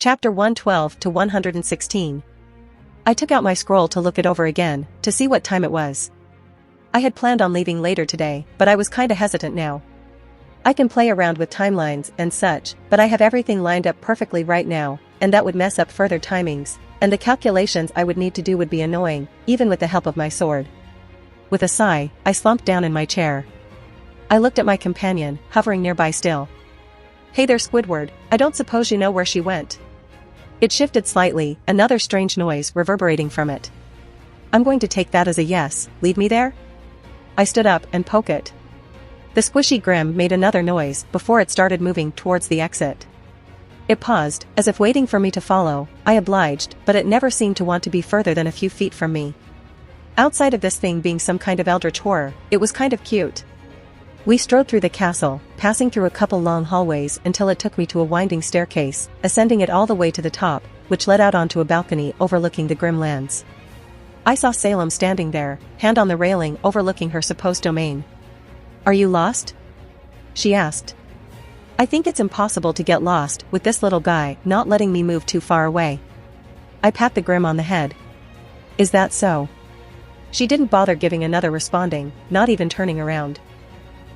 Chapter 112 to 116. I took out my scroll to look it over again, to see what time it was. I had planned on leaving later today, but I was kinda hesitant now. I can play around with timelines and such, but I have everything lined up perfectly right now, and that would mess up further timings, and the calculations I would need to do would be annoying, even with the help of my sword. With a sigh, I slumped down in my chair. I looked at my companion, hovering nearby still. "Hey there, Squidward, I don't suppose you know where she went?" It shifted slightly, another strange noise reverberating from it. "I'm going to take that as a yes, lead me there?" I stood up and poked it. The squishy grim made another noise before it started moving towards the exit. It paused, as if waiting for me to follow. I obliged, but it never seemed to want to be further than a few feet from me. Outside of this thing being some kind of eldritch horror, it was kind of cute. We strode through the castle, passing through a couple long hallways until it took me to a winding staircase, ascending it all the way to the top, which led out onto a balcony overlooking the grim lands. I saw Salem standing there, hand on the railing overlooking her supposed domain. "Are you lost?" she asked. "I think it's impossible to get lost with this little guy not letting me move too far away." I pat the grim on the head. "Is that so?" She didn't bother giving another responding, not even turning around.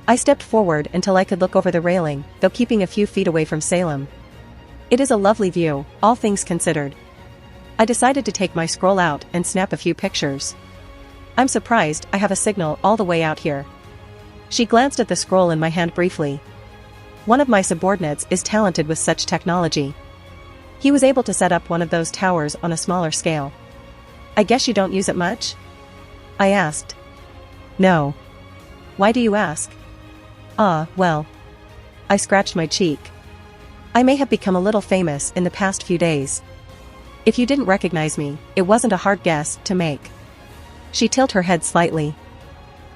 I stepped forward until I could look over the railing, though keeping a few feet away from Salem. It is a lovely view, all things considered. I decided to take my scroll out and snap a few pictures. "I'm surprised I have a signal all the way out here." She glanced at the scroll in my hand briefly. "One of my subordinates is talented with such technology. He was able to set up one of those towers on a smaller scale." "I guess you don't use it much?" I asked. "No." "Why do you ask?" Well. I scratched my cheek. "I may have become a little famous in the past few days. If you didn't recognize me, it wasn't a hard guess to make." She tilted her head slightly.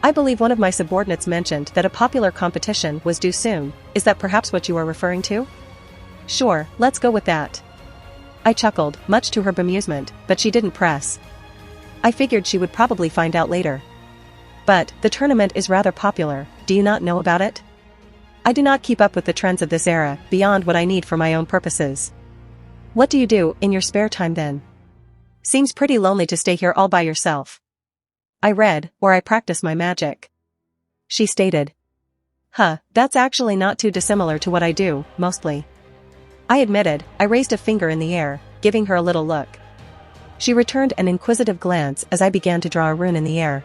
"I believe one of my subordinates mentioned that a popular competition was due soon. Is that perhaps what you are referring to?" "Sure, let's go with that." I chuckled, much to her bemusement, but she didn't press. I figured she would probably find out later. "But, the tournament is rather popular, do you not know about it?" "I do not keep up with the trends of this era, beyond what I need for my own purposes." "What do you do in your spare time then?" "Seems pretty lonely to stay here all by yourself." "I read, or I practice my magic," she stated. That's actually not too dissimilar to what I do, mostly." I admitted. I raised a finger in the air, giving her a little look. She returned an inquisitive glance as I began to draw a rune in the air.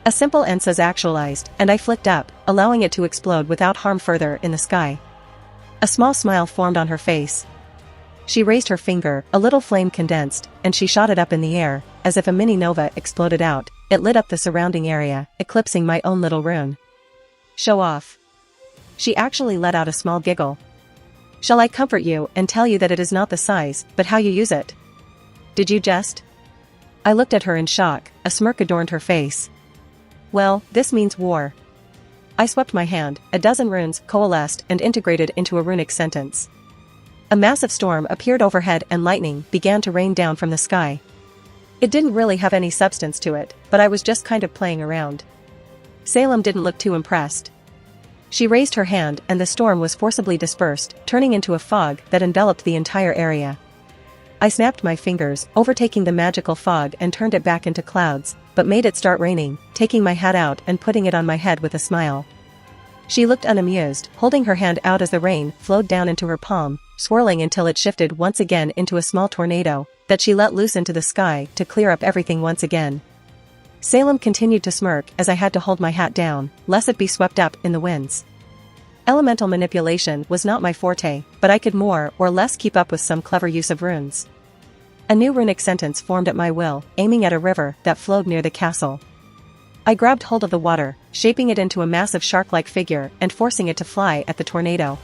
A simple Ensa's actualized, and I flicked up, allowing it to explode without harm further in the sky. A small smile formed on her face. She raised her finger, a little flame condensed, and she shot it up in the air, as if a mini nova exploded out. It lit up the surrounding area, eclipsing my own little rune. "Show off." She actually let out a small giggle. "Shall I comfort you and tell you that it is not the size, but how you use it?" "Did you jest?" I looked at her in shock, a smirk adorned her face. "Well, this means war." I swept my hand, a dozen runes coalesced and integrated into a runic sentence. A massive storm appeared overhead and lightning began to rain down from the sky. It didn't really have any substance to it, but I was just kind of playing around. Salem didn't look too impressed. She raised her hand and the storm was forcibly dispersed, turning into a fog that enveloped the entire area. I snapped my fingers, overtaking the magical fog and turned it back into clouds, but made it start raining, taking my hat out and putting it on my head with a smile. She looked unamused, holding her hand out as the rain flowed down into her palm, swirling until it shifted once again into a small tornado that she let loose into the sky to clear up everything once again. Salem continued to smirk as I had to hold my hat down, lest it be swept up in the winds. Elemental manipulation was not my forte, but I could more or less keep up with some clever use of runes. A new runic sentence formed at my will, aiming at a river that flowed near the castle. I grabbed hold of the water, shaping it into a massive shark-like figure and forcing it to fly at the tornado.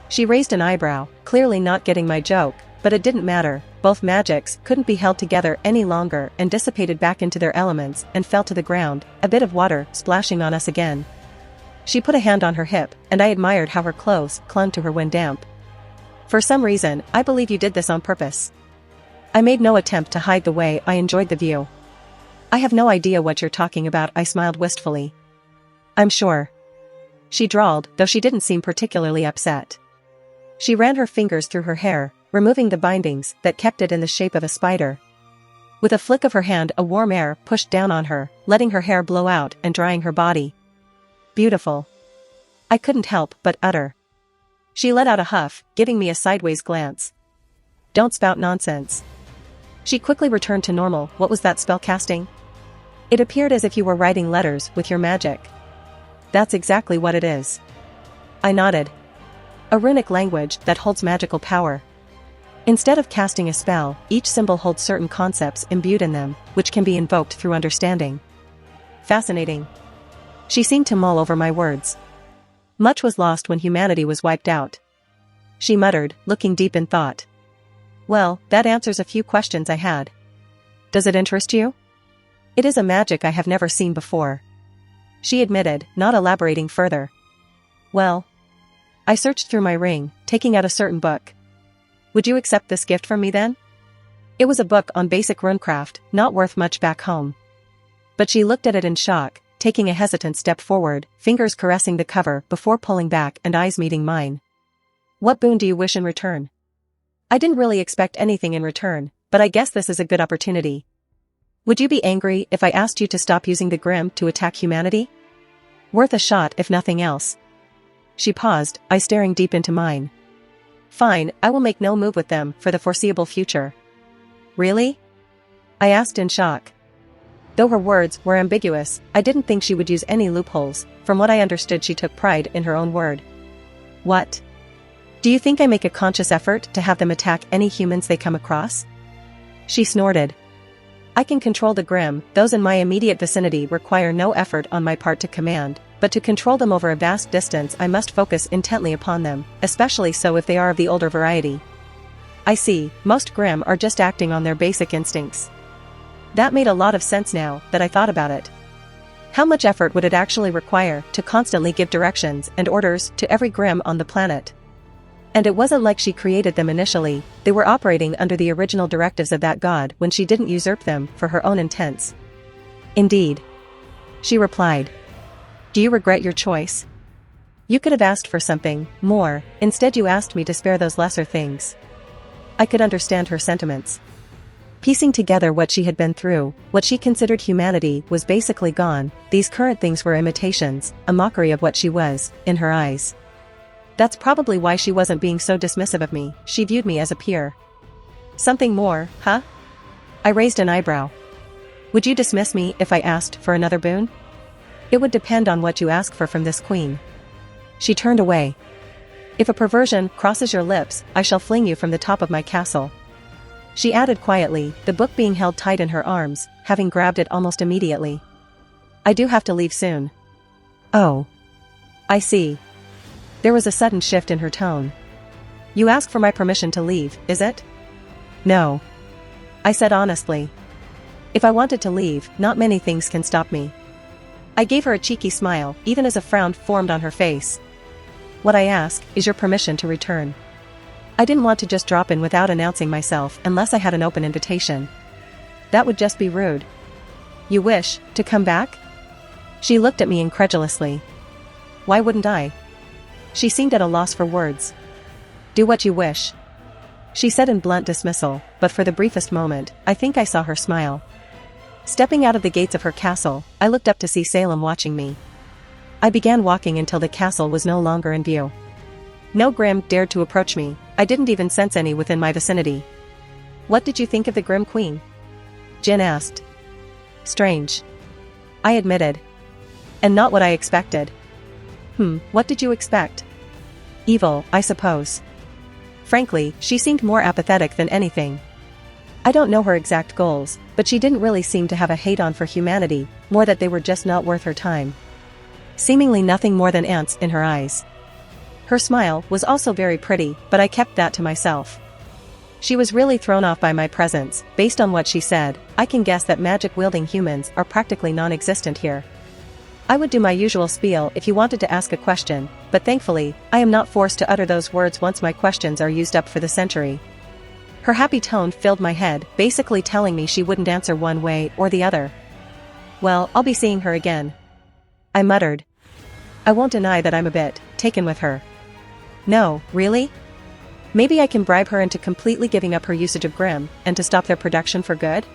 She raised an eyebrow, clearly not getting my joke, but it didn't matter. Both magics couldn't be held together any longer and dissipated back into their elements and fell to the ground, a bit of water splashing on us again. She put a hand on her hip, and I admired how her clothes clung to her when damp. "For some reason, I believe you did this on purpose." I made no attempt to hide the way I enjoyed the view. "I have no idea what you're talking about," I smiled wistfully. "I'm sure," she drawled, though she didn't seem particularly upset. She ran her fingers through her hair, removing the bindings that kept it in the shape of a spider. With a flick of her hand, a warm air pushed down on her, letting her hair blow out and drying her body. Beautiful. I couldn't help but utter. She let out a huff, giving me a sideways glance. Don't spout nonsense. She quickly returned to normal. What was that spell casting? It appeared as if you were writing letters with your magic. That's exactly what it is. I nodded. A runic language that holds magical power. Instead of casting a spell, each symbol holds certain concepts imbued in them, which can be invoked through understanding. Fascinating. She seemed to mull over my words. Much was lost when humanity was wiped out. She muttered, looking deep in thought. Well, that answers a few questions I had. Does it interest you? It is a magic I have never seen before. She admitted, not elaborating further. Well. I searched through my ring, taking out a certain book. Would you accept this gift from me then? It was a book on basic runecraft, not worth much back home. But she looked at it in shock, taking a hesitant step forward, fingers caressing the cover before pulling back and eyes meeting mine. What boon do you wish in return? I didn't really expect anything in return, but I guess this is a good opportunity. Would you be angry if I asked you to stop using the Grimm to attack humanity? Worth a shot if nothing else. She paused, eyes staring deep into mine. Fine, I will make no move with them for the foreseeable future. Really? I asked in shock. Though her words were ambiguous, I didn't think she would use any loopholes. From what I understood, she took pride in her own word. What? Do you think I make a conscious effort to have them attack any humans they come across? She snorted. I can control the Grimm. Those in my immediate vicinity require no effort on my part to command, but to control them over a vast distance I must focus intently upon them, especially so if they are of the older variety. I see, most Grimm are just acting on their basic instincts. That made a lot of sense now that I thought about it. How much effort would it actually require to constantly give directions and orders to every Grimm on the planet? And it wasn't like she created them initially, they were operating under the original directives of that god when she didn't usurp them for her own intents. Indeed. She replied. Do you regret your choice? You could have asked for something more, instead you asked me to spare those lesser things. I could understand her sentiments. Piecing together what she had been through, what she considered humanity was basically gone, these current things were imitations, a mockery of what she was, in her eyes. That's probably why she wasn't being so dismissive of me, she viewed me as a peer. Something more, huh? I raised an eyebrow. Would you dismiss me if I asked for another boon? It would depend on what you ask for from this queen. She turned away. If a perversion crosses your lips, I shall fling you from the top of my castle. She added quietly, the book being held tight in her arms, having grabbed it almost immediately. I do have to leave soon. Oh. I see. There was a sudden shift in her tone. You ask for my permission to leave, is it? No. I said honestly. If I wanted to leave, not many things can stop me. I gave her a cheeky smile, even as a frown formed on her face. What I ask is your permission to return. I didn't want to just drop in without announcing myself unless I had an open invitation. That would just be rude. You wish to come back? She looked at me incredulously. Why wouldn't I? She seemed at a loss for words. Do what you wish. She said in blunt dismissal, but for the briefest moment, I think I saw her smile. Stepping out of the gates of her castle, I looked up to see Salem watching me. I began walking until the castle was no longer in view. No Grimm dared to approach me, I didn't even sense any within my vicinity. What did you think of the Grimm Queen? Jin asked. Strange. I admitted. And not what I expected. What did you expect? Evil, I suppose. Frankly, she seemed more apathetic than anything. I don't know her exact goals, but she didn't really seem to have a hate-on for humanity, more that they were just not worth her time. Seemingly nothing more than ants in her eyes. Her smile was also very pretty, but I kept that to myself. She was really thrown off by my presence. Based on what she said, I can guess that magic-wielding humans are practically non-existent here. I would do my usual spiel if you wanted to ask a question, but thankfully, I am not forced to utter those words once my questions are used up for the century. Her happy tone filled my head, basically telling me she wouldn't answer one way or the other. Well, I'll be seeing her again. I muttered. I won't deny that I'm a bit taken with her. No, really? Maybe I can bribe her into completely giving up her usage of Grim, and to stop their production for good?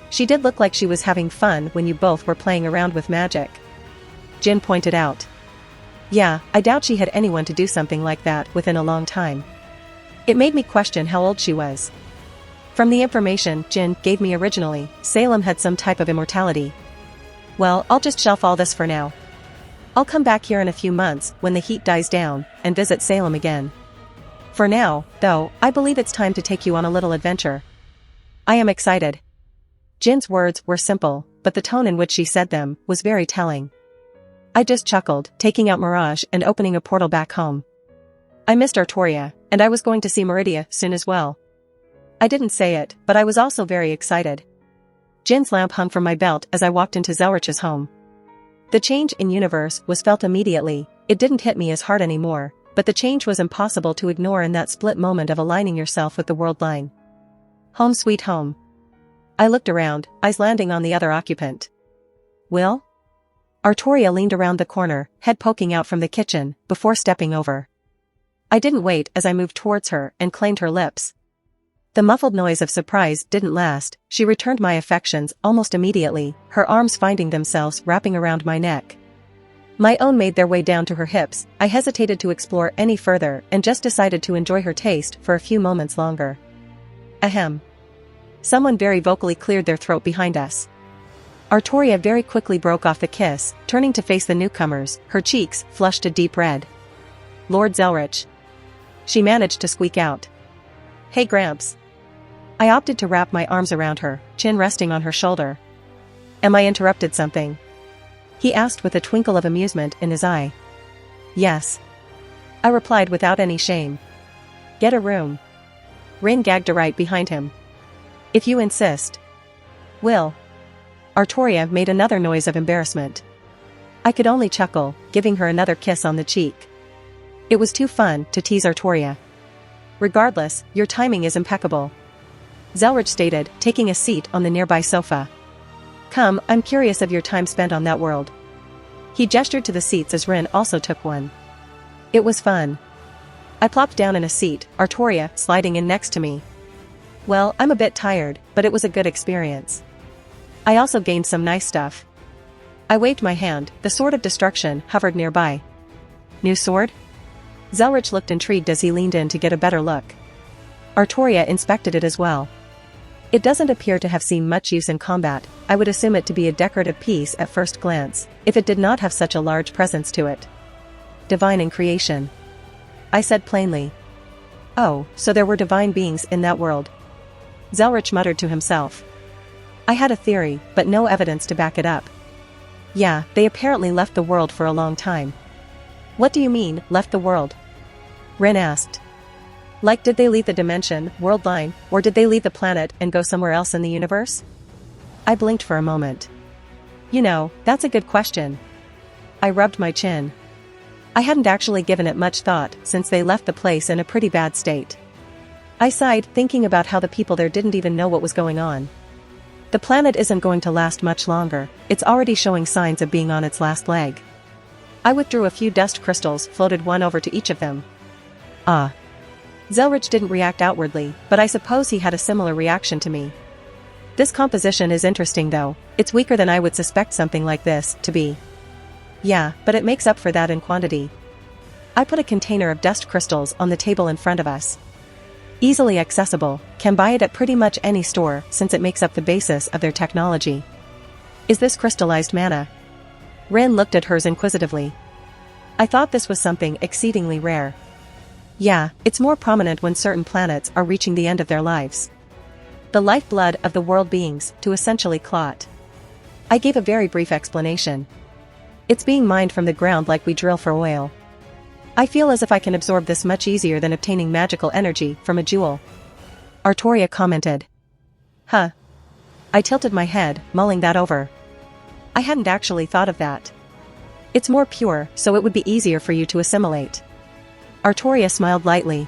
She did look like she was having fun when you both were playing around with magic. Jin pointed out. Yeah, I doubt she had anyone to do something like that within a long time. It made me question how old she was. From the information Jin gave me originally, Salem had some type of immortality. Well, I'll just shelf all this for now. I'll come back here in a few months when the heat dies down, and visit Salem again. For now, though, I believe it's time to take you on a little adventure. I am excited. Jin's words were simple, but the tone in which she said them was very telling. I just chuckled, taking out Mirage and opening a portal back home. I missed Artoria, and I was going to see Meridia soon as well. I didn't say it, but I was also very excited. Jin's lamp hung from my belt as I walked into Zelretch's home. The change in universe was felt immediately. It didn't hit me as hard anymore, but the change was impossible to ignore in that split moment of aligning yourself with the world line. Home sweet home. I looked around, eyes landing on the other occupant. Will? Artoria leaned around the corner, head poking out from the kitchen, before stepping over. I didn't wait as I moved towards her and claimed her lips. The muffled noise of surprise didn't last. She returned my affections almost immediately, her arms finding themselves wrapping around my neck. My own made their way down to her hips. I hesitated to explore any further and just decided to enjoy her taste for a few moments longer. Ahem. Someone very vocally cleared their throat behind us. Artoria very quickly broke off the kiss, turning to face the newcomers, her cheeks flushed a deep red. Lord Zelretch. She managed to squeak out. Hey Gramps. I opted to wrap my arms around her, chin resting on her shoulder. Am I interrupted something? He asked with a twinkle of amusement in his eye. Yes. I replied without any shame. Get a room. Rin gagged right behind him. If you insist. Will. Artoria made another noise of embarrassment. I could only chuckle, giving her another kiss on the cheek. It was too fun to tease Artoria. Regardless, your timing is impeccable. Zelretch stated, taking a seat on the nearby sofa. Come, I'm curious of your time spent on that world. He gestured to the seats as Rin also took one. It was fun. I plopped down in a seat, Artoria sliding in next to me. Well, I'm a bit tired, but it was a good experience. I also gained some nice stuff. I waved my hand, the sword of destruction hovered nearby. New sword? Zelretch looked intrigued as he leaned in to get a better look. Artoria inspected it as well. It doesn't appear to have seen much use in combat. I would assume it to be a decorative piece at first glance, if it did not have such a large presence to it. Divine in creation. I said plainly. Oh, so there were divine beings in that world. Zelretch muttered to himself. I had a theory, but no evidence to back it up. Yeah, they apparently left the world for a long time. What do you mean, left the world? Rin asked. Like did they leave the dimension, world line, or did they leave the planet and go somewhere else in the universe? I blinked for a moment. You know, that's a good question. I rubbed my chin. I hadn't actually given it much thought since they left the place in a pretty bad state. I sighed, thinking about how the people there didn't even know what was going on. The planet isn't going to last much longer, it's already showing signs of being on its last leg. I withdrew a few dust crystals, floated one over to each of them. Ah. Zelretch didn't react outwardly, but I suppose he had a similar reaction to me. This composition is interesting though, it's weaker than I would suspect something like this to be. Yeah, but it makes up for that in quantity. I put a container of dust crystals on the table in front of us. Easily accessible, can buy it at pretty much any store since it makes up the basis of their technology. Is this crystallized mana? Rin looked at hers inquisitively. I thought this was something exceedingly rare. Yeah, it's more prominent when certain planets are reaching the end of their lives. The lifeblood of the world beings, to essentially clot. I gave a very brief explanation. It's being mined from the ground like we drill for oil. I feel as if I can absorb this much easier than obtaining magical energy from a jewel. Artoria commented. Huh. I tilted my head, mulling that over. I hadn't actually thought of that. It's more pure, so it would be easier for you to assimilate. Artoria smiled lightly.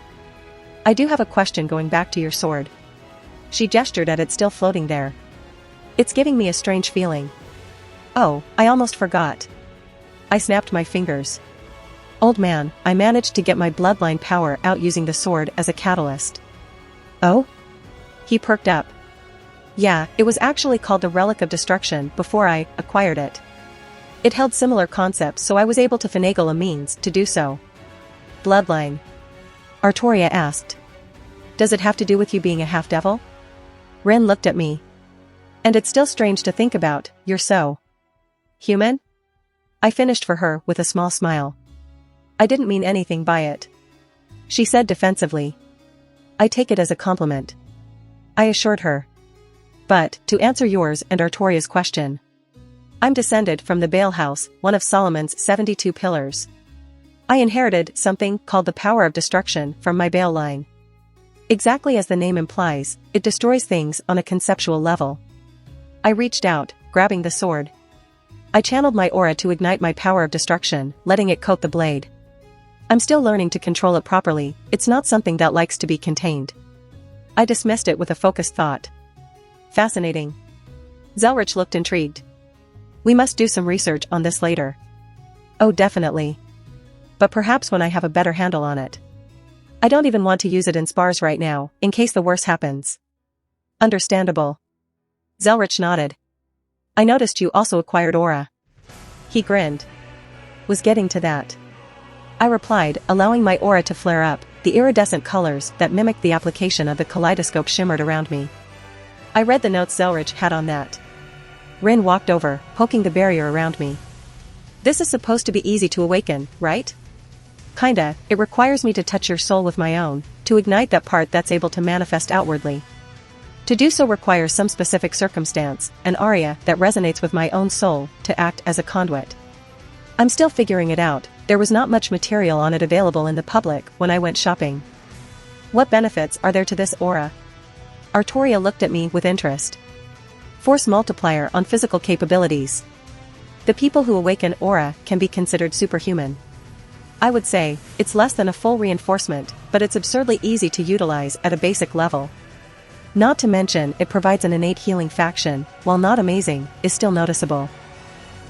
I do have a question going back to your sword. She gestured at it still floating there. It's giving me a strange feeling. Oh, I almost forgot. I snapped my fingers. Old man, I managed to get my bloodline power out using the sword as a catalyst. Oh? He perked up. Yeah, it was actually called the Relic of Destruction before I acquired it. It held similar concepts, so I was able to finagle a means to do so. Bloodline? Artoria asked. Does it have to do with you being a half-devil? Rin looked at me. And it's still strange to think about, you're so human? I finished for her with a small smile. I didn't mean anything by it. She said defensively. I take it as a compliment. I assured her. But, to answer yours and Artoria's question. I'm descended from the Baal House, one of Solomon's 72 pillars. I inherited something called the power of destruction from my Baal line. Exactly as the name implies, it destroys things on a conceptual level. I reached out, grabbing the sword. I channeled my aura to ignite my power of destruction, letting it coat the blade. I'm still learning to control it properly, it's not something that likes to be contained. I dismissed it with a focused thought. Fascinating. Zelretch looked intrigued. We must do some research on this later. Oh, definitely. But perhaps when I have a better handle on it. I don't even want to use it in spars right now, in case the worst happens. Understandable. Zelretch nodded. I noticed you also acquired aura. He grinned. Was getting to that. I replied, allowing my aura to flare up, the iridescent colors that mimicked the application of the kaleidoscope shimmered around me. I read the notes Zelretch had on that. Rin walked over, poking the barrier around me. This is supposed to be easy to awaken, right? Kinda, it requires me to touch your soul with my own, to ignite that part that's able to manifest outwardly. To do so requires some specific circumstance, an aria that resonates with my own soul, to act as a conduit. I'm still figuring it out, there was not much material on it available in the public when I went shopping. What benefits are there to this aura? Artoria looked at me with interest. Force multiplier on physical capabilities. The people who awaken aura can be considered superhuman. I would say, it's less than a full reinforcement, but it's absurdly easy to utilize at a basic level. Not to mention, it provides an innate healing faction, while not amazing, is still noticeable.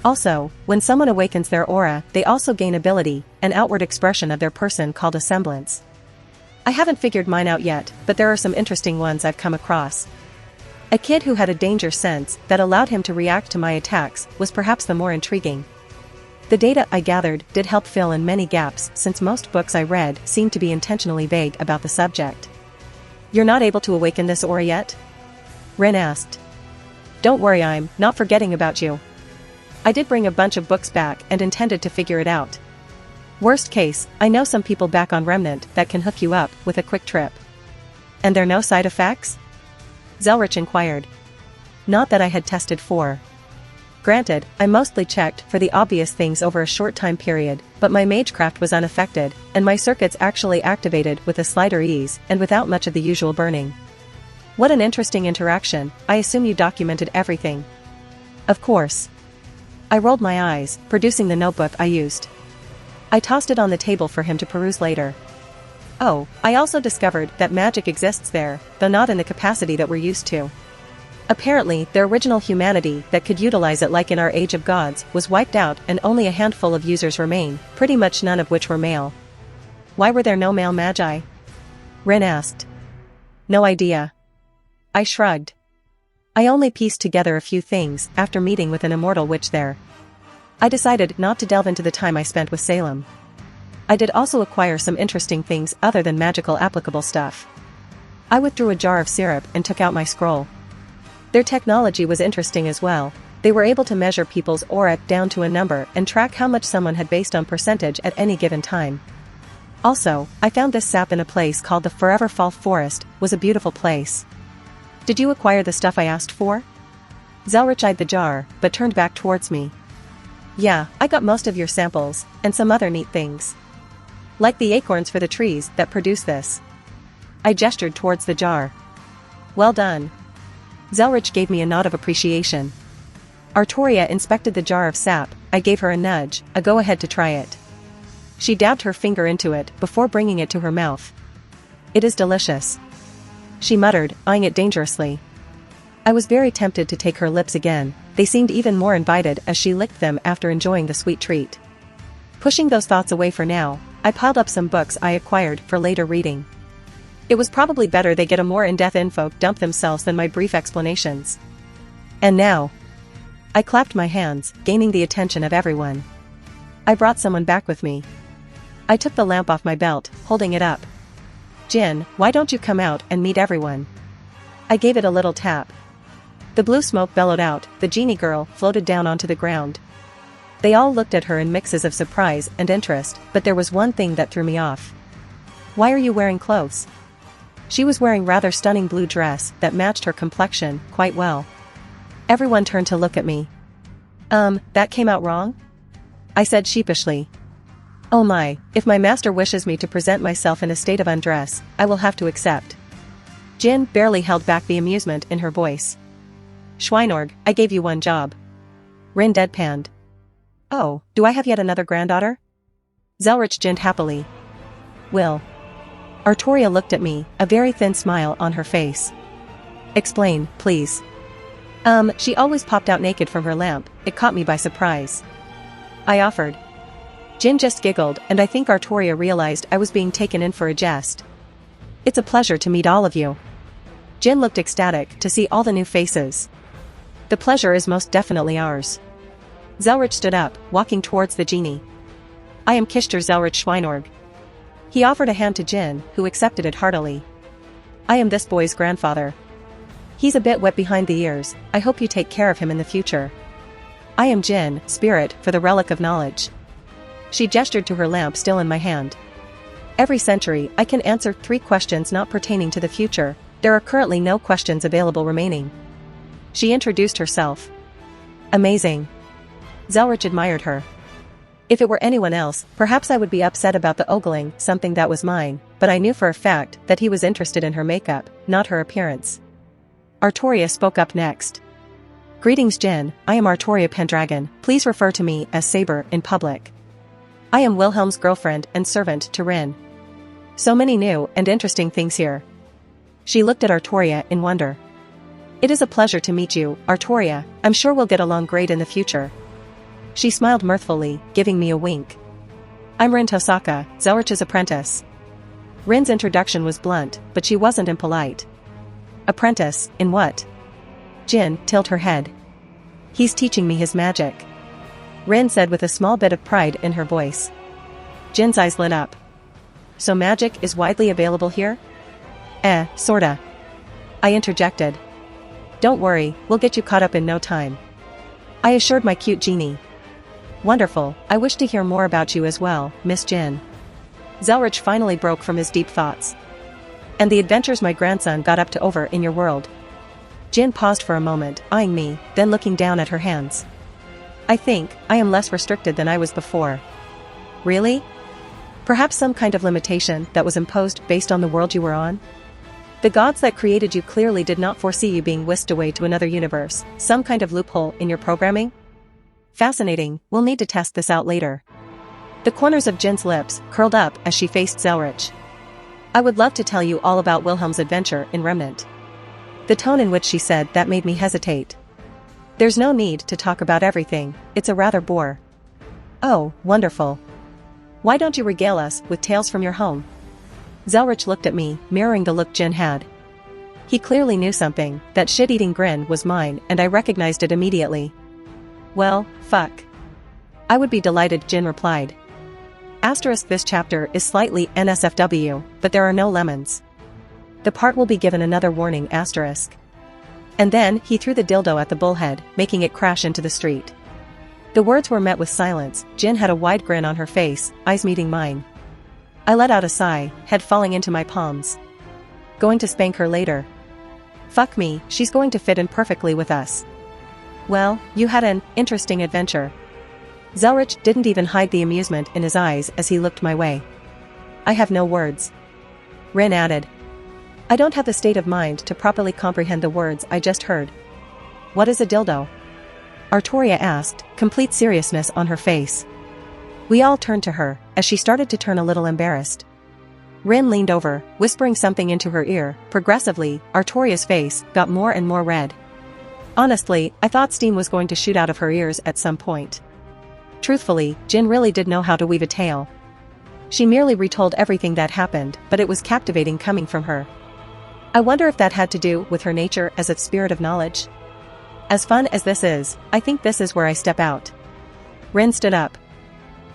Also, when someone awakens their aura, they also gain ability, an outward expression of their person called a semblance. I haven't figured mine out yet, but there are some interesting ones I've come across. A kid who had a danger sense that allowed him to react to my attacks was perhaps the more intriguing. The data I gathered did help fill in many gaps since most books I read seemed to be intentionally vague about the subject. You're not able to awaken this aura yet? Rin asked. Don't worry, I'm not forgetting about you. I did bring a bunch of books back and intended to figure it out. Worst case, I know some people back on Remnant that can hook you up with a quick trip. And there are no side effects? Zelretch inquired. Not that I had tested for. Granted, I mostly checked for the obvious things over a short time period, but my magecraft was unaffected, and my circuits actually activated with a slighter ease and without much of the usual burning. What an interesting interaction, I assume you documented everything. Of course. I rolled my eyes, producing the notebook I used. I tossed it on the table for him to peruse later. Oh, I also discovered that magic exists there, though not in the capacity that we're used to. Apparently, the original humanity that could utilize it like in our Age of Gods was wiped out and only a handful of users remain, pretty much none of which were male. Why were there no male magi? Rin asked. No idea. I shrugged. I only pieced together a few things after meeting with an immortal witch there. I decided not to delve into the time I spent with Salem. I did also acquire some interesting things other than magical applicable stuff. I withdrew a jar of syrup and took out my scroll. Their technology was interesting as well. They were able to measure people's aura down to a number and track how much someone had based on percentage at any given time. Also, I found this sap in a place called the Forever Fall Forest, was a beautiful place. Did you acquire the stuff I asked for? Zelretch eyed the jar, but turned back towards me. Yeah, I got most of your samples, and some other neat things. Like the acorns for the trees that produce this. I gestured towards the jar. Well done. Zelretch gave me a nod of appreciation. Artoria inspected the jar of sap, I gave her a nudge, a go-ahead to try it. She dabbed her finger into it before bringing it to her mouth. It is delicious. She muttered, eyeing it dangerously. I was very tempted to take her lips again, they seemed even more invited as she licked them after enjoying the sweet treat. Pushing those thoughts away for now, I piled up some books I acquired for later reading. It was probably better they get a more in-depth info dump themselves than my brief explanations. And now, I clapped my hands, gaining the attention of everyone. I brought someone back with me. I took the lamp off my belt, holding it up. Jin, why don't you come out and meet everyone? I gave it a little tap. The blue smoke bellowed out, the genie girl floated down onto the ground. They all looked at her in mixes of surprise and interest, but there was one thing that threw me off. Why are you wearing clothes? She was wearing rather stunning blue dress that matched her complexion quite well. Everyone turned to look at me. That came out wrong? I said sheepishly. Oh my, if my master wishes me to present myself in a state of undress, I will have to accept. Jin barely held back the amusement in her voice. Schweinorg, I gave you one job. Rin deadpanned. Oh, do I have yet another granddaughter? Zelretch grinned happily. Will. Artoria looked at me, a very thin smile on her face. Explain, please. She always popped out naked from her lamp, it caught me by surprise. I offered. Jin just giggled, and I think Artoria realized I was being taken in for a jest. It's a pleasure to meet all of you. Jin looked ecstatic to see all the new faces. The pleasure is most definitely ours. Zelretch stood up, walking towards the genie. I am Kishter Zelretch Schweinorg. He offered a hand to Jin, who accepted it heartily. I am this boy's grandfather. He's a bit wet behind the ears, I hope you take care of him in the future. I am Jin, spirit for the relic of knowledge. She gestured to her lamp still in my hand. Every century, I can answer 3 questions not pertaining to the future. There are currently no questions available remaining. She introduced herself. Amazing. Zelretch admired her. If it were anyone else, perhaps I would be upset about the ogling something that was mine, but I knew for a fact that he was interested in her makeup, not her appearance. Artoria spoke up next. Greetings Jin, I am Artoria Pendragon, please refer to me as Saber in public. I am Wilhelm's girlfriend and servant to Rin. So many new and interesting things here. She looked at Artoria in wonder. It is a pleasure to meet you, Artoria, I'm sure we'll get along great in the future. She smiled mirthfully, giving me a wink. I'm Rin Tosaka, Zelretch's apprentice. Rin's introduction was blunt, but she wasn't impolite. Apprentice, in what? Jin tilted her head. He's teaching me his magic. Rin said with a small bit of pride in her voice. Jin's eyes lit up. So magic is widely available here? Sorta. I interjected. Don't worry, we'll get you caught up in no time. I assured my cute genie. Wonderful, I wish to hear more about you as well, Miss Jin. Zelretch finally broke from his deep thoughts. And the adventures my grandson got up to over in your world. Jin paused for a moment, eyeing me, then looking down at her hands. I think I am less restricted than I was before. Really? Perhaps some kind of limitation that was imposed based on the world you were on? The gods that created you clearly did not foresee you being whisked away to another universe, some kind of loophole in your programming? Fascinating, we'll need to test this out later. The corners of Jin's lips curled up as she faced Zelretch. I would love to tell you all about Wilhelm's adventure in Remnant. The tone in which she said that made me hesitate. There's no need to talk about everything, it's a rather bore. Oh, wonderful. Why don't you regale us with tales from your home? Zelretch looked at me, mirroring the look Jin had. He clearly knew something, that shit-eating grin was mine and I recognized it immediately. Well, fuck. I would be delighted, Jin replied. Asterisk this chapter is slightly NSFW, but there are no lemons. The part will be given another warning asterisk. And then he threw the dildo at the bullhead, making it crash into the street. The words were met with silence. Jin had a wide grin on her face, eyes meeting mine. I let out a sigh, head falling into my palms. Going to spank her later. Fuck me, she's going to fit in perfectly with us. Well, you had an interesting adventure. Zelretch didn't even hide the amusement in his eyes as he looked my way. I have no words. Rin added. I don't have the state of mind to properly comprehend the words I just heard. What is a dildo? Artoria asked, complete seriousness on her face. We all turned to her, as she started to turn a little embarrassed. Rin leaned over, whispering something into her ear. Progressively, Artoria's face got more and more red. Honestly, I thought steam was going to shoot out of her ears at some point. Truthfully, Jin really did know how to weave a tale. She merely retold everything that happened, but it was captivating coming from her. I wonder if that had to do with her nature as a spirit of knowledge. As fun as this is, I think this is where I step out. Rin stood up.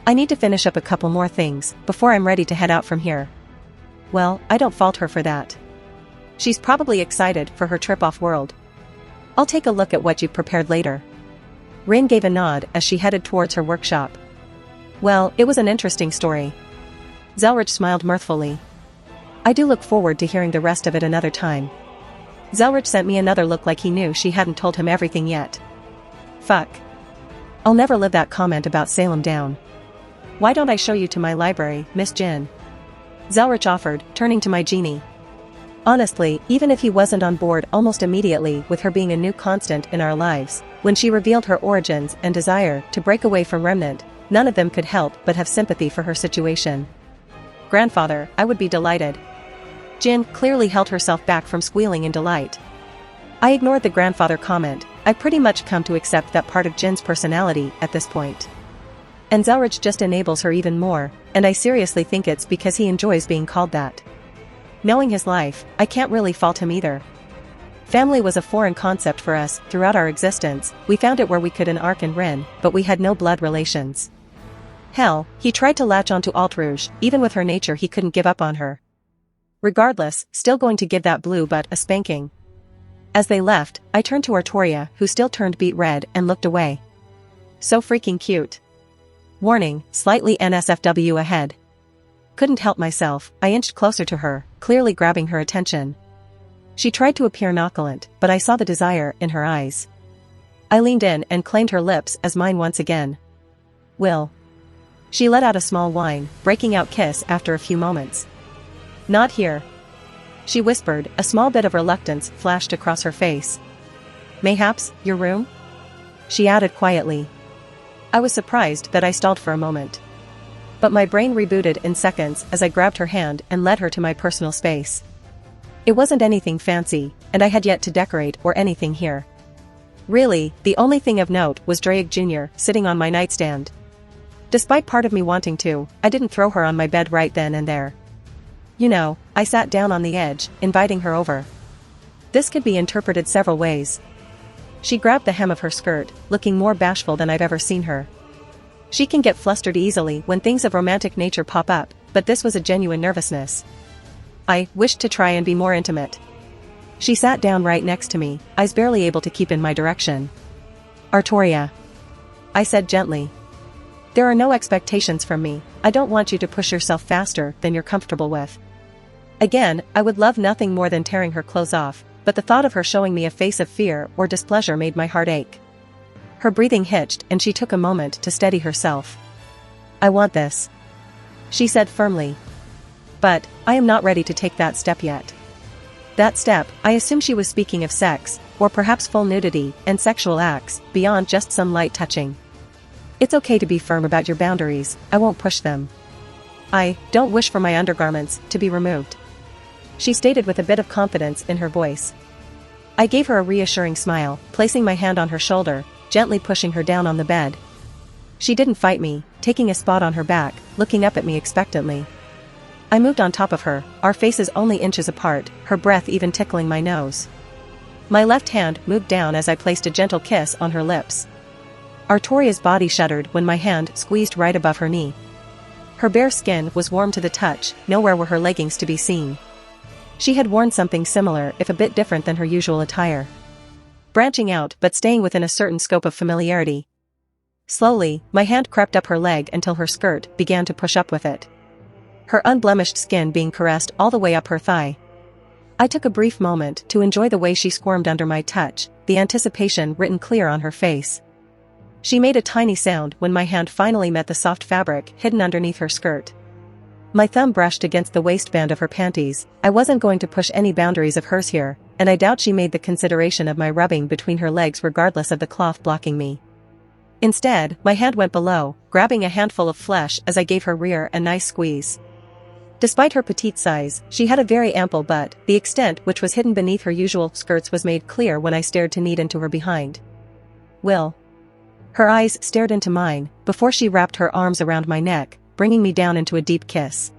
I need to finish up a couple more things before I'm ready to head out from here. Well, I don't fault her for that. She's probably excited for her trip off-world. I'll take a look at what you've prepared later. Rin gave a nod as she headed towards her workshop. Well, it was an interesting story. Zelretch smiled mirthfully. I do look forward to hearing the rest of it another time. Zelretch sent me another look like he knew she hadn't told him everything yet. Fuck. I'll never live that comment about Salem down. Why don't I show you to my library, Miss Jin? Zelretch offered, turning to my genie. Honestly, even if he wasn't on board almost immediately with her being a new constant in our lives, when she revealed her origins and desire to break away from Remnant, none of them could help but have sympathy for her situation. Grandfather, I would be delighted. Jin clearly held herself back from squealing in delight. I ignored the grandfather comment. I pretty much come to accept that part of Jin's personality at this point. And Zelretch just enables her even more, and I seriously think it's because he enjoys being called that. Knowing his life, I can't really fault him either. Family was a foreign concept for us throughout our existence. We found it where we could in Ark and Rin, but we had no blood relations. Hell, he tried to latch onto Altrouge, even with her nature he couldn't give up on her. Regardless, still going to give that blue butt a spanking. As they left, I turned to Artoria, who still turned beet red and looked away. So freaking cute. Warning, slightly NSFW ahead. Couldn't help myself, I inched closer to her, clearly grabbing her attention. She tried to appear nonchalant, but I saw the desire in her eyes. I leaned in and claimed her lips as mine once again. Will. She let out a small whine, breaking out kiss after a few moments. Not here. She whispered, a small bit of reluctance flashed across her face. Mayhaps, your room? She added quietly. I was surprised that I stalled for a moment. But my brain rebooted in seconds as I grabbed her hand and led her to my personal space. It wasn't anything fancy, and I had yet to decorate or anything here. Really, the only thing of note was Drake Jr. sitting on my nightstand. Despite part of me wanting to, I didn't throw her on my bed right then and there. You know, I sat down on the edge, inviting her over. This could be interpreted several ways. She grabbed the hem of her skirt, looking more bashful than I've ever seen her. She can get flustered easily when things of romantic nature pop up, but this was a genuine nervousness. I wished to try and be more intimate. She sat down right next to me, eyes barely able to keep in my direction. Artoria. I said gently. There are no expectations from me. I don't want you to push yourself faster than you're comfortable with. Again, I would love nothing more than tearing her clothes off, but the thought of her showing me a face of fear or displeasure made my heart ache. Her breathing hitched and she took a moment to steady herself. I want this. She said firmly. But, I am not ready to take that step yet. That step, I assume she was speaking of sex, or perhaps full nudity and sexual acts, beyond just some light touching. It's okay to be firm about your boundaries, I won't push them. I don't wish for my undergarments to be removed. She stated with a bit of confidence in her voice. I gave her a reassuring smile, placing my hand on her shoulder, gently pushing her down on the bed. She didn't fight me, taking a spot on her back, looking up at me expectantly. I moved on top of her, our faces only inches apart, her breath even tickling my nose. My left hand moved down as I placed a gentle kiss on her lips. Artoria's body shuddered when my hand squeezed right above her knee. Her bare skin was warm to the touch, nowhere were her leggings to be seen. She had worn something similar if a bit different than her usual attire. Branching out but staying within a certain scope of familiarity. Slowly, my hand crept up her leg until her skirt began to push up with it. Her unblemished skin being caressed all the way up her thigh. I took a brief moment to enjoy the way she squirmed under my touch, the anticipation written clear on her face. She made a tiny sound when my hand finally met the soft fabric hidden underneath her skirt. My thumb brushed against the waistband of her panties. I wasn't going to push any boundaries of hers here, and I doubt she made the consideration of my rubbing between her legs regardless of the cloth blocking me. Instead, my hand went below, grabbing a handful of flesh as I gave her rear a nice squeeze. Despite her petite size, she had a very ample butt, the extent which was hidden beneath her usual skirts was made clear when I stared to knead into her behind. Will. Her eyes stared into mine, before she wrapped her arms around my neck, bringing me down into a deep kiss.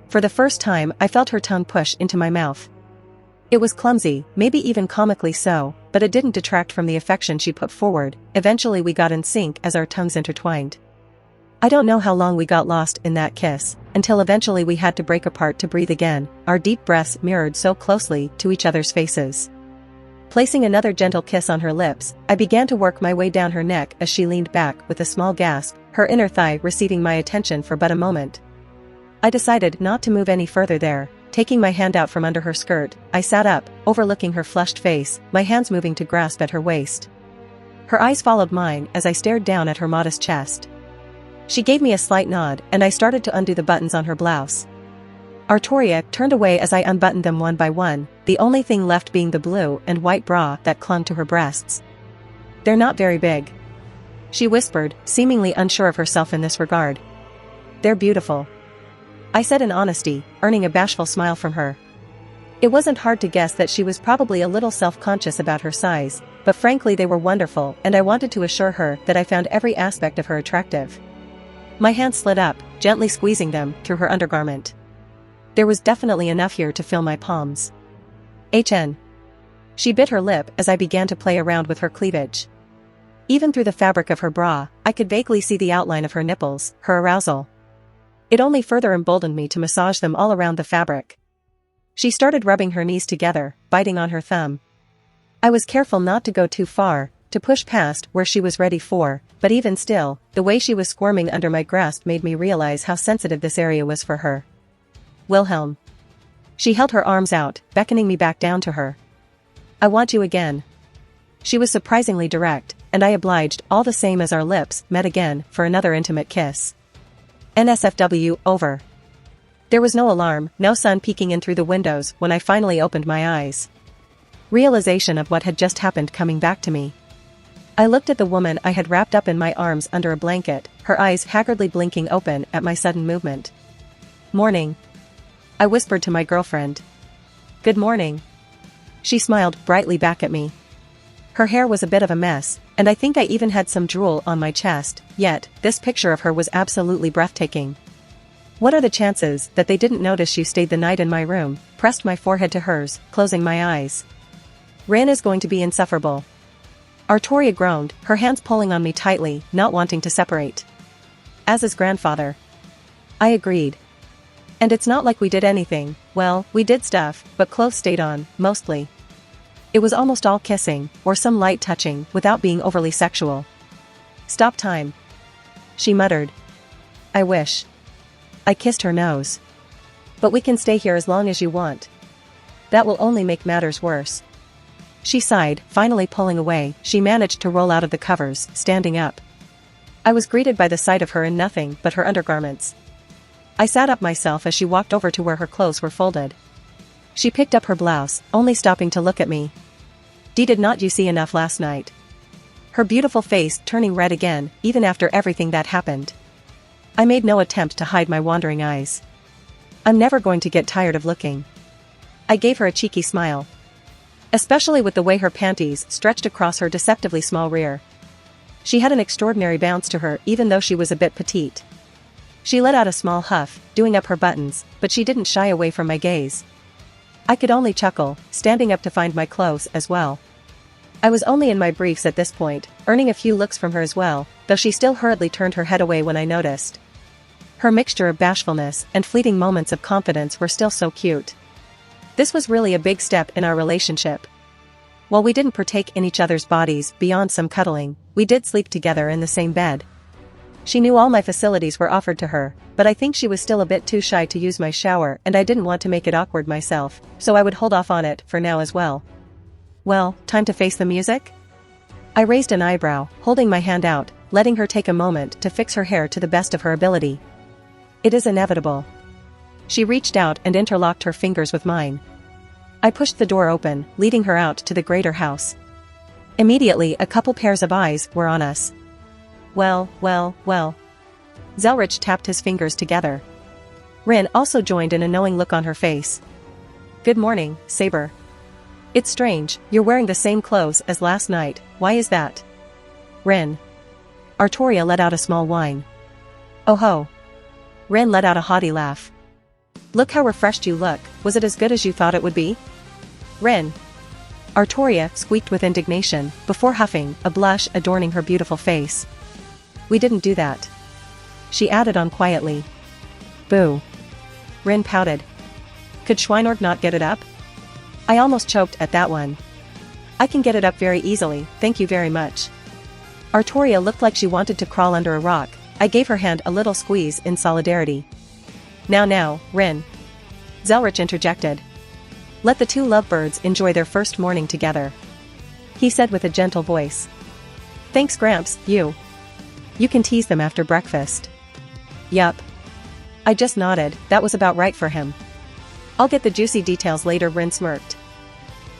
For the first time I felt her tongue push into my mouth. It was clumsy, maybe even comically so, but it didn't detract from the affection she put forward. Eventually we got in sync as our tongues intertwined. I don't know how long we got lost in that kiss, until eventually we had to break apart to breathe again, our deep breaths mirrored so closely to each other's faces. Placing another gentle kiss on her lips, I began to work my way down her neck as she leaned back with a small gasp, her inner thigh receiving my attention for but a moment. I decided not to move any further there. Taking my hand out from under her skirt, I sat up, overlooking her flushed face, my hands moving to grasp at her waist. Her eyes followed mine as I stared down at her modest chest. She gave me a slight nod, and I started to undo the buttons on her blouse. Artoria turned away as I unbuttoned them one by one, the only thing left being the blue and white bra that clung to her breasts. "They're not very big," she whispered, seemingly unsure of herself in this regard. "They're beautiful," I said in honesty, earning a bashful smile from her. It wasn't hard to guess that she was probably a little self-conscious about her size, but frankly they were wonderful, and I wanted to assure her that I found every aspect of her attractive. My hand slid up, gently squeezing them through her undergarment. There was definitely enough here to fill my palms. She bit her lip as I began to play around with her cleavage. Even through the fabric of her bra, I could vaguely see the outline of her nipples, her arousal. It only further emboldened me to massage them all around the fabric. She started rubbing her knees together, biting on her thumb. I was careful not to go too far, to push past where she was ready for, but even still, the way she was squirming under my grasp made me realize how sensitive this area was for her. "Wilhelm." She held her arms out, beckoning me back down to her. "I want you again." She was surprisingly direct, and I obliged, all the same as our lips met again for another intimate kiss. NSFW, over. There was no alarm, no sun peeking in through the windows when I finally opened my eyes. Realization of what had just happened coming back to me. I looked at the woman I had wrapped up in my arms under a blanket, her eyes haggardly blinking open at my sudden movement. "Morning," I whispered to my girlfriend. "Good morning." She smiled brightly back at me. Her hair was a bit of a mess, and I think I even had some drool on my chest, yet, this picture of her was absolutely breathtaking. "What are the chances that they didn't notice you stayed the night in my room?" Pressed my forehead to hers, closing my eyes. "Rin is going to be insufferable." Artoria groaned, her hands pulling on me tightly, not wanting to separate. "As is grandfather." I agreed. "And it's not like we did anything. Well, we did stuff, but clothes stayed on, mostly. It was almost all kissing, or some light touching, without being overly sexual." "Stop time," she muttered. "I wish." I kissed her nose. "But we can stay here as long as you want. That will only make matters worse." She sighed, finally pulling away. She managed to roll out of the covers, standing up. I was greeted by the sight of her in nothing but her undergarments. I sat up myself as she walked over to where her clothes were folded. She picked up her blouse, only stopping to look at me. "Did not you see enough last night?" Her beautiful face turning red again, even after everything that happened. I made no attempt to hide my wandering eyes. "I'm never going to get tired of looking." I gave her a cheeky smile. Especially with the way her panties stretched across her deceptively small rear. She had an extraordinary bounce to her even though she was a bit petite. She let out a small huff, doing up her buttons, but she didn't shy away from my gaze. I could only chuckle, standing up to find my clothes as well. I was only in my briefs at this point, earning a few looks from her as well, though she still hurriedly turned her head away when I noticed. Her mixture of bashfulness and fleeting moments of confidence were still so cute. This was really a big step in our relationship. While we didn't partake in each other's bodies beyond some cuddling, we did sleep together in the same bed. She knew all my facilities were offered to her, but I think she was still a bit too shy to use my shower, and I didn't want to make it awkward myself, so I would hold off on it for now as well. "Well, time to face the music?" I raised an eyebrow, holding my hand out, letting her take a moment to fix her hair to the best of her ability. "It is inevitable." She reached out and interlocked her fingers with mine. I pushed the door open, leading her out to the greater house. Immediately a couple pairs of eyes were on us. Well. Zelretch tapped his fingers together. Rin also joined in a knowing look on her face. "Good morning, Saber. It's strange, you're wearing the same clothes as last night, why is that?" "Rin. Artoria let out a small whine. Oh ho. Rin let out a haughty laugh. Look how refreshed you look, was it as good as you thought it would be? Rin. Artoria squeaked with indignation, before huffing, a blush adorning her beautiful face. We didn't do that. She added on quietly. Boo. Rin pouted. Could Schweinorg not get it up? I almost choked at that one. I can get it up very easily, thank you very much. Artoria looked like she wanted to crawl under a rock. I gave her hand a little squeeze in solidarity. Now, Rin. Zelretch interjected. Let the two lovebirds enjoy their first morning together. He said with a gentle voice. Thanks Gramps, you. You can tease them after breakfast. Yup. I just nodded, that was about right for him. I'll get the juicy details later, Rin smirked.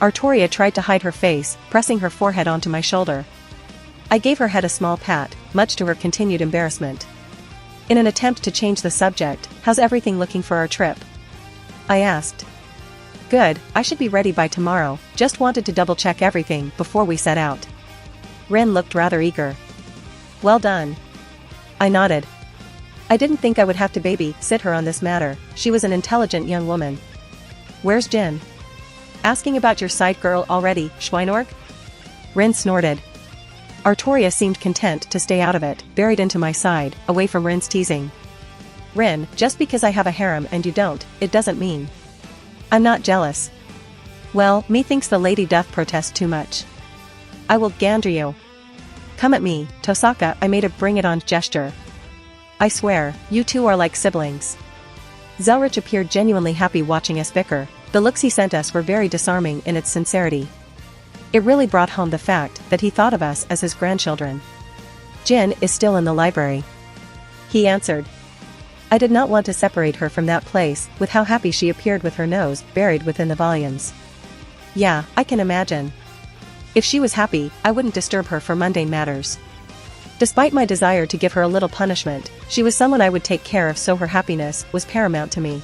Artoria tried to hide her face, pressing her forehead onto my shoulder. I gave her head a small pat, much to her continued embarrassment. In an attempt to change the subject, how's everything looking for our trip? I asked. Good, I should be ready by tomorrow, just wanted to double-check everything before we set out. Rin looked rather eager. Well done. I nodded. I didn't think I would have to baby-sit her on this matter, she was an intelligent young woman. Where's Jin? Asking about your side girl already, Schweinorg? Rin snorted. Artoria seemed content to stay out of it, buried into my side, away from Rin's teasing. Rin, just because I have a harem and you don't, it doesn't mean. I'm not jealous. Well, me thinks the lady doth protest too much. I will gander you. Come at me, Tosaka, I made a bring-it-on gesture. I swear, you two are like siblings. Zelretch appeared genuinely happy watching us bicker, the looks he sent us were very disarming in its sincerity. It really brought home the fact that he thought of us as his grandchildren. Jin is still in the library. He answered. I did not want to separate her from that place, with how happy she appeared with her nose buried within the volumes. Yeah, I can imagine. If she was happy, I wouldn't disturb her for mundane matters. Despite my desire to give her a little punishment, she was someone I would take care of, so her happiness was paramount to me.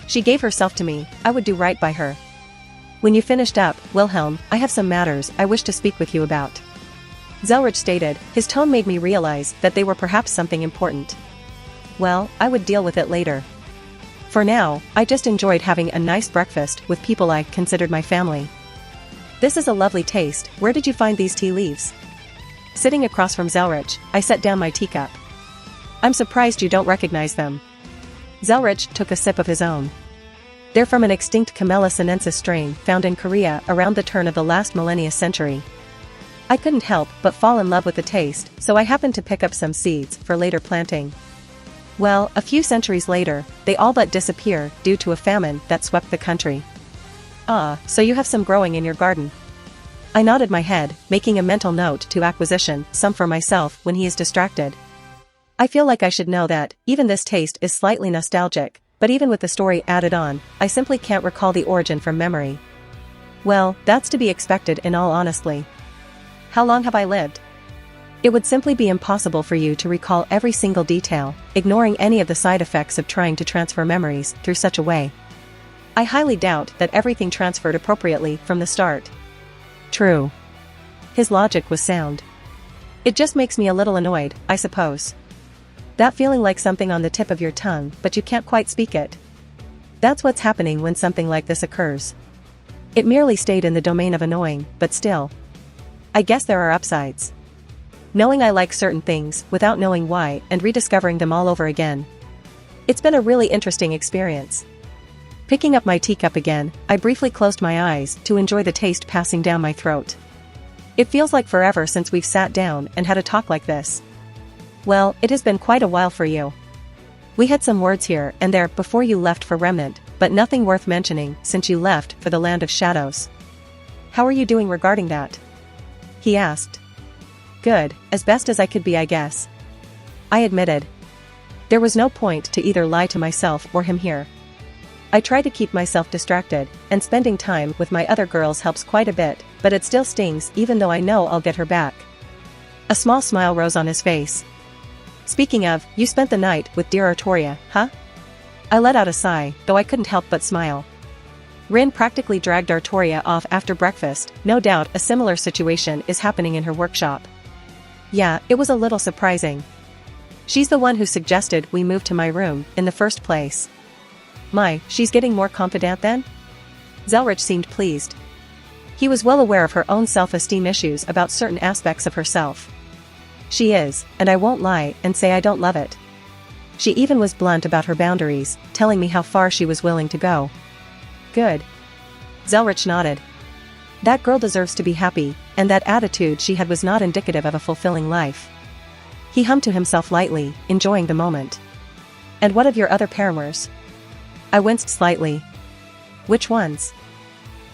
She gave herself to me, I would do right by her. When you finished up, Wilhelm, I have some matters I wish to speak with you about. Zelretch stated, his tone made me realize that they were perhaps something important. Well, I would deal with it later. For now, I just enjoyed having a nice breakfast with people I considered my family. This is a lovely taste, where did you find these tea leaves? Sitting across from Zelretch, I set down my teacup. I'm surprised you don't recognize them. Zelretch took a sip of his own. They're from an extinct Camellia sinensis strain found in Korea around the turn of the last millennium century. I couldn't help but fall in love with the taste, so I happened to pick up some seeds for later planting. Well, a few centuries later, they all but disappear due to a famine that swept the country. Ah, so you have some growing in your garden. I nodded my head, making a mental note to acquisition some for myself when he is distracted. I feel like I should know that, even this taste is slightly nostalgic, but even with the story added on, I simply can't recall the origin from memory. Well, that's to be expected in all honesty. How long have I lived? It would simply be impossible for you to recall every single detail, ignoring any of the side effects of trying to transfer memories through such a way. I highly doubt that everything transferred appropriately from the start. True. His logic was sound. It just makes me a little annoyed, I suppose. That feeling like something on the tip of your tongue, but you can't quite speak it. That's what's happening when something like this occurs. It merely stayed in the domain of annoying, but still. I guess there are upsides. Knowing I like certain things without knowing why and rediscovering them all over again. It's been a really interesting experience. Picking up my teacup again, I briefly closed my eyes to enjoy the taste passing down my throat. It feels like forever since we've sat down and had a talk like this. Well, it has been quite a while for you. We had some words here and there before you left for Remnant, but nothing worth mentioning since you left for the Land of Shadows. How are you doing regarding that? He asked. Good, as best as I could be, I guess. I admitted. There was no point to either lie to myself or him here. I try to keep myself distracted, and spending time with my other girls helps quite a bit, but it still stings even though I know I'll get her back. A small smile rose on his face. Speaking of, you spent the night with dear Artoria, huh? I let out a sigh, though I couldn't help but smile. Rin practically dragged Artoria off after breakfast, no doubt a similar situation is happening in her workshop. Yeah, it was a little surprising. She's the one who suggested we move to my room in the first place. My, she's getting more confident then? Zelretch seemed pleased. He was well aware of her own self-esteem issues about certain aspects of herself. She is, and I won't lie and say I don't love it. She even was blunt about her boundaries, telling me how far she was willing to go. Good. Zelretch nodded. That girl deserves to be happy, and that attitude she had was not indicative of a fulfilling life. He hummed to himself lightly, enjoying the moment. And what of your other paramours? I winced slightly. Which ones?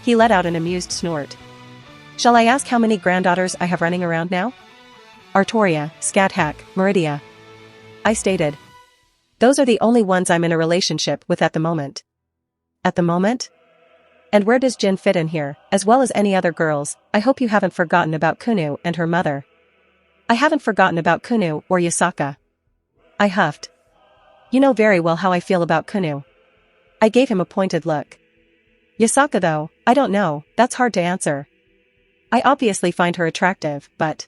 He let out an amused snort. Shall I ask how many granddaughters I have running around now? Artoria, Scathach, Meridia. I stated. Those are the only ones I'm in a relationship with at the moment. At the moment? And where does Jin fit in here, as well as any other girls? I hope you haven't forgotten about Kunu and her mother. I haven't forgotten about Kunu or Yasaka. I huffed. You know very well how I feel about Kunu. I gave him a pointed look. Yasaka though, I don't know, that's hard to answer. I obviously find her attractive, but...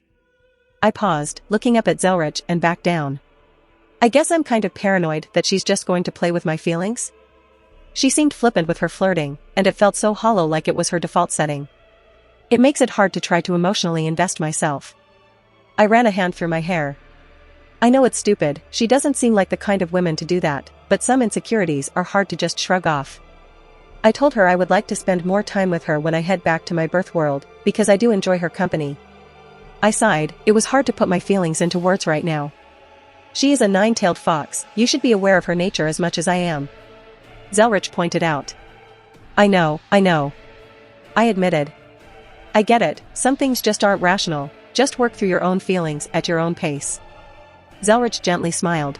I paused, looking up at Zelretch and back down. I guess I'm kind of paranoid that she's just going to play with my feelings? She seemed flippant with her flirting, and it felt so hollow like it was her default setting. It makes it hard to try to emotionally invest myself. I ran a hand through my hair. I know it's stupid, she doesn't seem like the kind of woman to do that, but some insecurities are hard to just shrug off. I told her I would like to spend more time with her when I head back to my birth world, because I do enjoy her company. I sighed, it was hard to put my feelings into words right now. She is a nine-tailed fox, you should be aware of her nature as much as I am. Zelretch pointed out. I know. I admitted. I get it, some things just aren't rational, just work through your own feelings at your own pace. Zelretch gently smiled.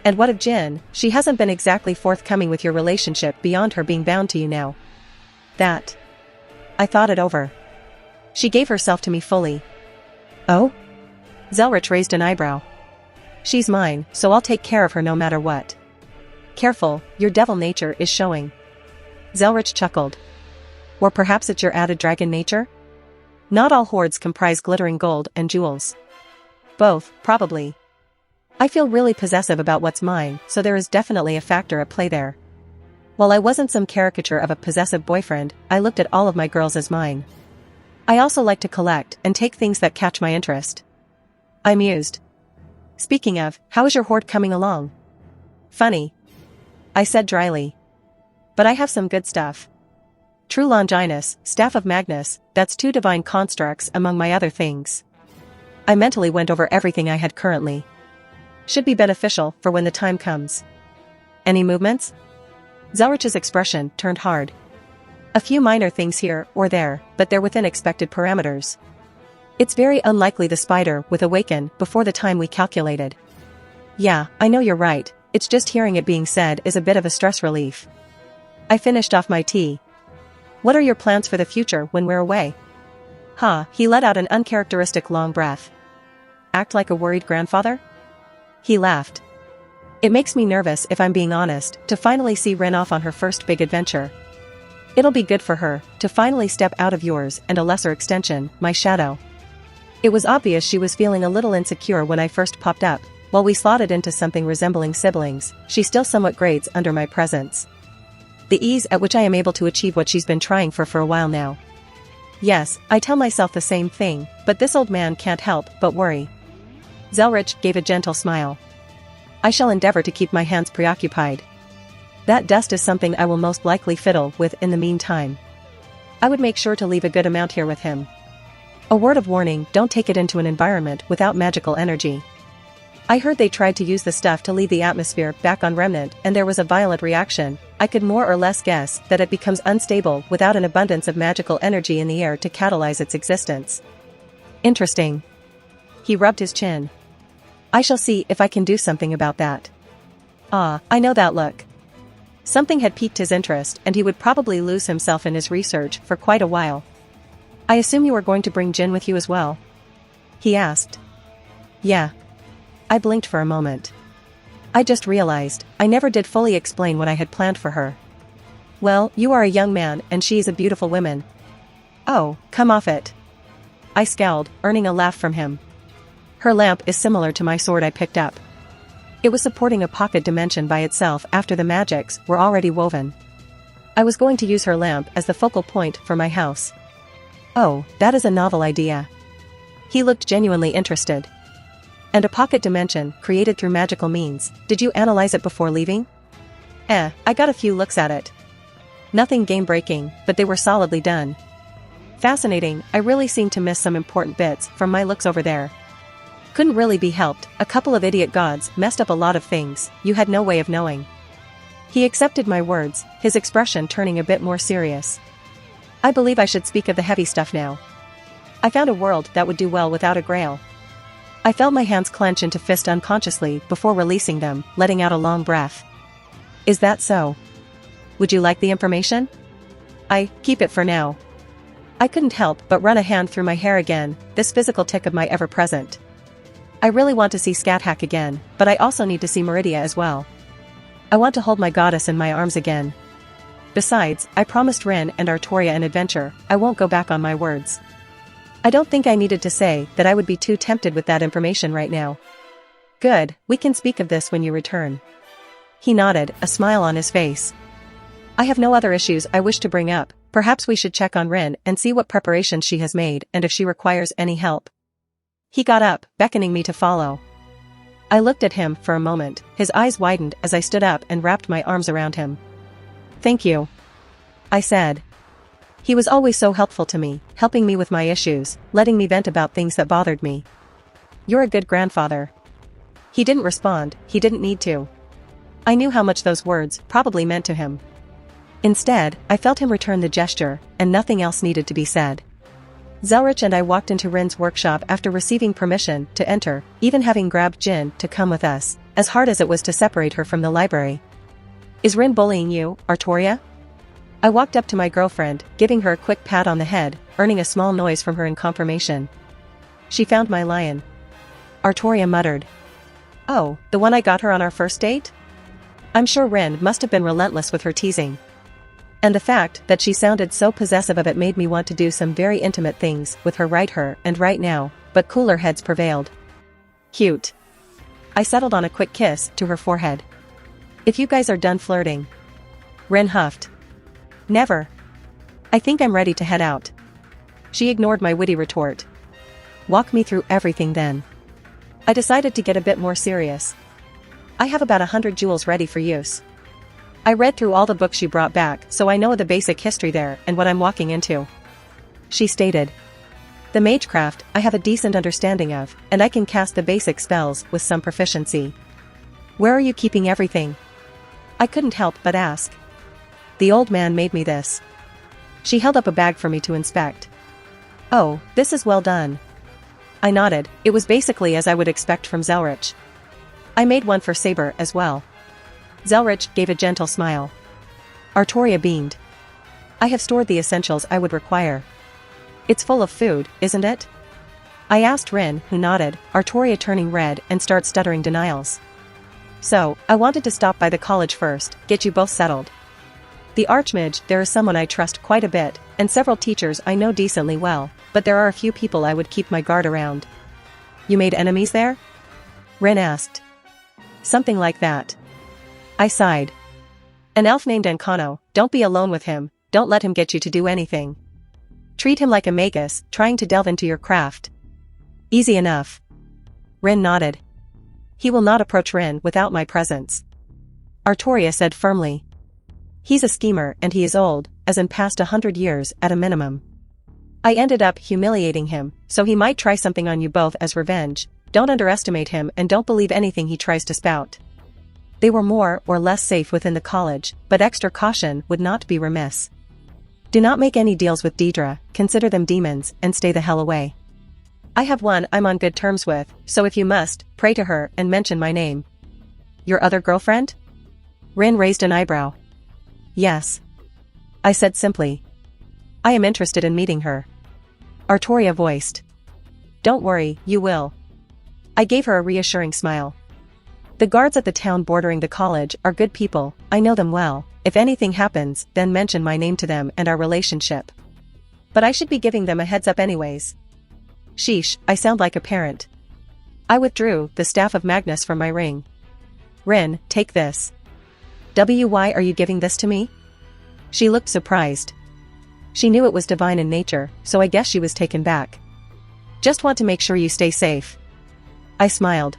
And what of Jin? She hasn't been exactly forthcoming with your relationship beyond her being bound to you now. That. I thought it over. She gave herself to me fully. Oh? Zelretch raised an eyebrow. She's mine, so I'll take care of her no matter what. Careful, your devil nature is showing. Zelretch chuckled. Or perhaps it's your added dragon nature? Not all hoards comprise glittering gold and jewels. Both, probably. I feel really possessive about what's mine, so there is definitely a factor at play there. While I wasn't some caricature of a possessive boyfriend, I looked at all of my girls as mine. I also like to collect and take things that catch my interest. I mused. Speaking of, how is your hoard coming along? Funny. I said dryly. But I have some good stuff. True Longinus, Staff of Magnus, that's 2 divine constructs among my other things. I mentally went over everything I had currently. Should be beneficial for when the time comes. Any movements? Zelretch's expression turned hard. A few minor things here or there, but they're within expected parameters. It's very unlikely the spider would awaken before the time we calculated. Yeah, I know you're right, it's just hearing it being said is a bit of a stress relief. I finished off my tea. What are your plans for the future when we're away? He let out an uncharacteristic long breath. Act like a worried grandfather? He laughed. It makes me nervous, if I'm being honest, to finally see Rin off on her first big adventure. It'll be good for her, to finally step out of yours and a lesser extension, my shadow. It was obvious she was feeling a little insecure when I first popped up. While we slotted into something resembling siblings, she still somewhat grates under my presence. The ease at which I am able to achieve what she's been trying for a while now. Yes, I tell myself the same thing, but this old man can't help but worry. Zelretch gave a gentle smile. I shall endeavor to keep my hands preoccupied. That dust is something I will most likely fiddle with in the meantime. I would make sure to leave a good amount here with him. A word of warning, don't take it into an environment without magical energy. I heard they tried to use the stuff to leave the atmosphere back on Remnant and there was a violent reaction. I could more or less guess that it becomes unstable without an abundance of magical energy in the air to catalyze its existence. Interesting. He rubbed his chin. I shall see if I can do something about that. I know that look. Something had piqued his interest and he would probably lose himself in his research for quite a while. I assume you are going to bring Jin with you as well? He asked. Yeah. I blinked for a moment. I just realized, I never did fully explain what I had planned for her. Well, you are a young man and she is a beautiful woman. Oh, come off it. I scowled, earning a laugh from him. Her lamp is similar to my sword I picked up. It was supporting a pocket dimension by itself after the magics were already woven. I was going to use her lamp as the focal point for my house. Oh, that is a novel idea. He looked genuinely interested. And a pocket dimension created through magical means, did you analyze it before leaving? I got a few looks at it. Nothing game-breaking, but they were solidly done. Fascinating, I really seem to miss some important bits from my looks over there. Couldn't really be helped, a couple of idiot gods messed up a lot of things you had no way of knowing. He accepted my words, his expression turning a bit more serious. I believe I should speak of the heavy stuff now. I found a world that would do well without a grail. I felt my hands clench into fist unconsciously before releasing them, letting out a long breath. Is that so? Would you like the information? Keep it for now. I couldn't help but run a hand through my hair again, this physical tick of my ever-present. I really want to see Scathack again, but I also need to see Meridia as well. I want to hold my goddess in my arms again. Besides, I promised Rin and Artoria an adventure, I won't go back on my words. I don't think I needed to say that I would be too tempted with that information right now. Good, we can speak of this when you return. He nodded, a smile on his face. I have no other issues I wish to bring up, perhaps we should check on Rin and see what preparations she has made and if she requires any help. He got up, beckoning me to follow. I looked at him for a moment, his eyes widened as I stood up and wrapped my arms around him. Thank you, I said. He was always so helpful to me, helping me with my issues, letting me vent about things that bothered me. You're a good grandfather. He didn't respond, he didn't need to. I knew how much those words probably meant to him. Instead, I felt him return the gesture, and nothing else needed to be said. Zelretch and I walked into Rin's workshop after receiving permission to enter, even having grabbed Jin to come with us, as hard as it was to separate her from the library. Is Rin bullying you, Artoria? I walked up to my girlfriend, giving her a quick pat on the head, earning a small noise from her in confirmation. She found my lion. Artoria muttered. Oh, the one I got her on our first date? I'm sure Rin must have been relentless with her teasing. And the fact that she sounded so possessive of it made me want to do some very intimate things with her right now, but cooler heads prevailed. Cute. I settled on a quick kiss to her forehead. If you guys are done flirting. Rin huffed. Never. I think I'm ready to head out. She ignored my witty retort. Walk me through everything then. I decided to get a bit more serious. I have about 100 jewels ready for use. I read through all the books you brought back, so I know the basic history there and what I'm walking into. She stated. The magecraft I have a decent understanding of, and I can cast the basic spells with some proficiency. Where are you keeping everything? I couldn't help but ask. The old man made me this. She held up a bag for me to inspect. Oh, this is well done. I nodded, it was basically as I would expect from Zelretch. I made one for Saber as well. Zelretch gave a gentle smile. Artoria beamed. I have stored the essentials I would require. It's full of food, isn't it? I asked Rin, who nodded, Artoria turning red and start stuttering denials. So, I wanted to stop by the college first, get you both settled. The Archmage, there is someone I trust quite a bit, and several teachers I know decently well, but there are a few people I would keep my guard around. You made enemies there? Rin asked. Something like that. I sighed. An elf named Ancano, don't be alone with him, don't let him get you to do anything. Treat him like a magus, trying to delve into your craft. Easy enough. Rin nodded. He will not approach Rin without my presence. Artoria said firmly. He's a schemer and he is old, as in past 100 years at a minimum. I ended up humiliating him, so he might try something on you both as revenge. Don't underestimate him and don't believe anything he tries to spout. They were more or less safe within the college, but extra caution would not be remiss. Do not make any deals with Deidre, consider them demons, and stay the hell away. I have one I'm on good terms with, so if you must, pray to her and mention my name. Your other girlfriend? Rin raised an eyebrow. Yes. I said simply. I am interested in meeting her. Artoria voiced. Don't worry, you will. I gave her a reassuring smile. The guards at the town bordering the college are good people, I know them well. If anything happens, then mention my name to them and our relationship. But I should be giving them a heads up anyways. Sheesh, I sound like a parent. I withdrew the staff of Magnus from my ring. Rin, take this. Why are you giving this to me? She looked surprised. She knew it was divine in nature, so I guess she was taken back. Just want to make sure you stay safe. I smiled.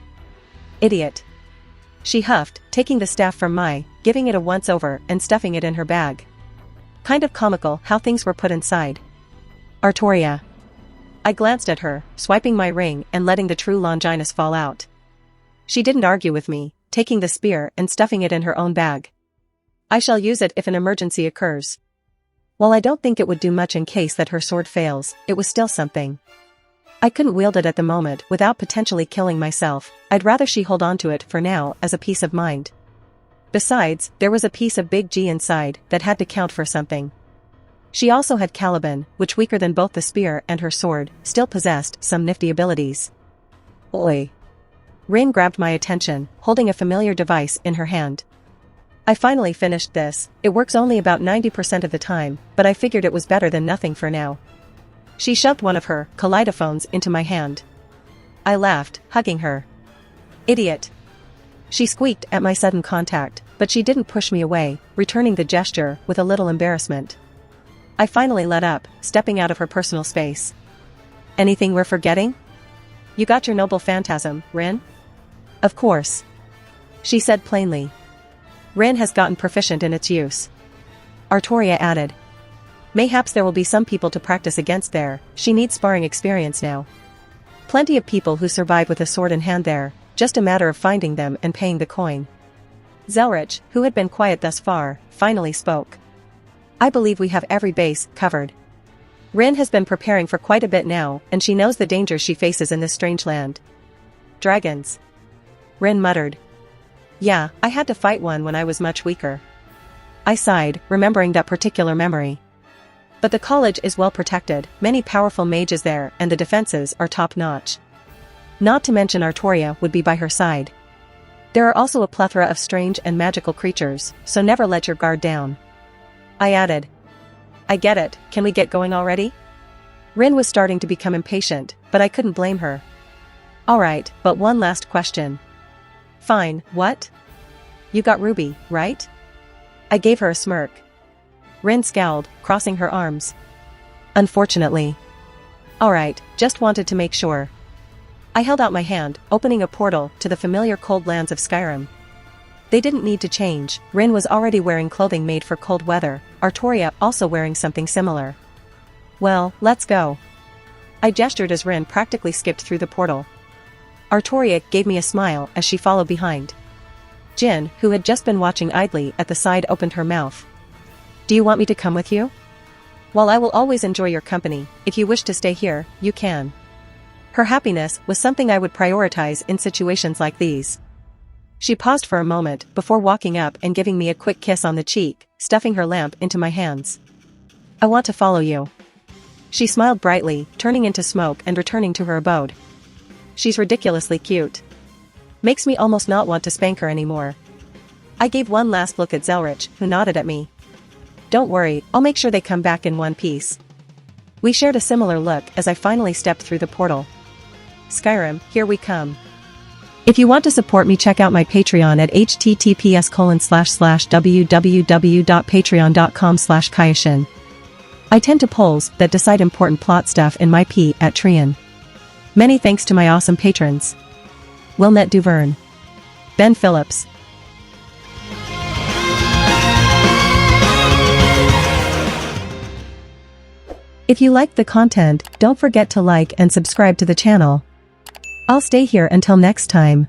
Idiot. She huffed, taking the staff from giving it a once-over and stuffing it in her bag. Kind of comical how things were put inside. Artoria. I glanced at her, swiping my ring and letting the true Longinus fall out. She didn't argue with me, taking the spear and stuffing it in her own bag. I shall use it if an emergency occurs. While I don't think it would do much in case that her sword fails, it was still something. I couldn't wield it at the moment without potentially killing myself. I'd rather she hold on to it for now as a peace of mind. Besides, there was a piece of Big G inside that had to count for something. She also had Caliban, which, weaker than both the spear and her sword, still possessed some nifty abilities. Oi. Rin grabbed my attention, holding a familiar device in her hand. I finally finished this. It works only about 90% of the time, but I figured it was better than nothing for now. She shoved one of her kaleidophones into my hand. I laughed, hugging her. Idiot. She squeaked at my sudden contact, but she didn't push me away, returning the gesture with a little embarrassment. I finally let up, stepping out of her personal space. Anything we're forgetting? You got your noble phantasm, Rin? Of course. She said plainly. Rin has gotten proficient in its use. Artoria added. Mayhaps there will be some people to practice against there. She needs sparring experience now. Plenty of people who survive with a sword in hand there, just a matter of finding them and paying the coin. Zelretch, who had been quiet thus far, finally spoke. I believe we have every base covered. Rin has been preparing for quite a bit now, and she knows the dangers she faces in this strange land. Dragons. Rin muttered. Yeah, I had to fight one when I was much weaker. I sighed, remembering that particular memory. But the college is well protected, many powerful mages there, and the defenses are top-notch. Not to mention Artoria would be by her side. There are also a plethora of strange and magical creatures, so never let your guard down. I added. I get it, can we get going already? Rin was starting to become impatient, but I couldn't blame her. Alright, but one last question. Fine, what? You got Ruby, right? I gave her a smirk. Rin scowled, crossing her arms. Unfortunately. Alright, just wanted to make sure. I held out my hand, opening a portal to the familiar cold lands of Skyrim. They didn't need to change. Rin was already wearing clothing made for cold weather, Artoria also wearing something similar. Well, let's go. I gestured as Rin practically skipped through the portal. Artoria gave me a smile as she followed behind. Jin, who had just been watching idly at the side, opened her mouth. Do you want me to come with you? While I will always enjoy your company, if you wish to stay here, you can. Her happiness was something I would prioritize in situations like these. She paused for a moment before walking up and giving me a quick kiss on the cheek, stuffing her lamp into my hands. I want to follow you. She smiled brightly, turning into smoke and returning to her abode. She's ridiculously cute. Makes me almost not want to spank her anymore. I gave one last look at Zelretch, who nodded at me. Don't worry, I'll make sure they come back in one piece. We shared a similar look as I finally stepped through the portal. Skyrim, here we come. If you want to support me, check out my Patreon at https://www.patreon.com/Kayashin. I tend to polls that decide important plot stuff in my P at Trian. Many thanks to my awesome patrons. Wilnet Duverne. Ben Phillips. If you liked the content, don't forget to like and subscribe to the channel. I'll stay here until next time.